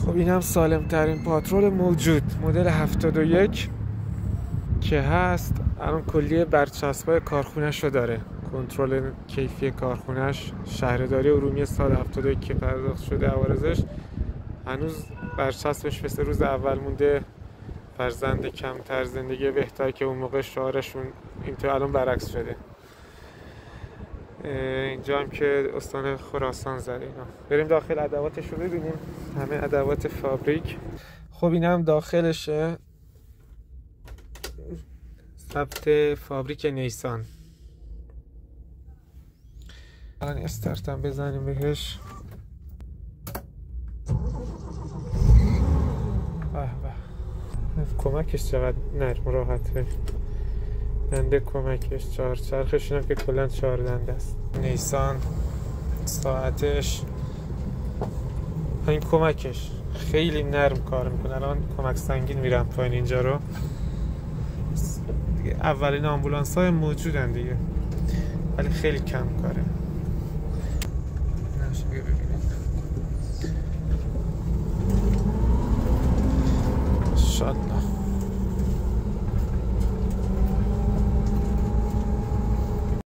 خب اینم سالم ترین پاترول موجود، مدل 71 که هست. الان کلیه برچسبای کارخونه‌ش رو داره، کنترل کیفی کارخونه‌ش، شهرداری ارومیه سال 71 که پرداخت شده عوارضش، هنوز برچسبش مثل روز اول مونده. فرزند کمتر زندگی بهتر، که اون موقع شعارشون اینطور، الان برعکس شده. اینجا هم که استان خراسان زده اینا. بریم داخل ادواتش رو ببینیم، همه ادوات فابریک. خب این هم داخلشه، ثبت فابریک نیسان. الان استارتم بزنیم بهش. به به، کمکش چقدر نرم راحته. دنده کمکش، چرخش هم که کلن 4 دنده است. نیسان ساعتش، این کمکش خیلی نرم کار میکنه. الان کمک سنگین میرم پایین اینجا رو. اولین آمبولانس های موجودن دیگه، ولی خیلی کم کاره. نشه ببینید انشالله.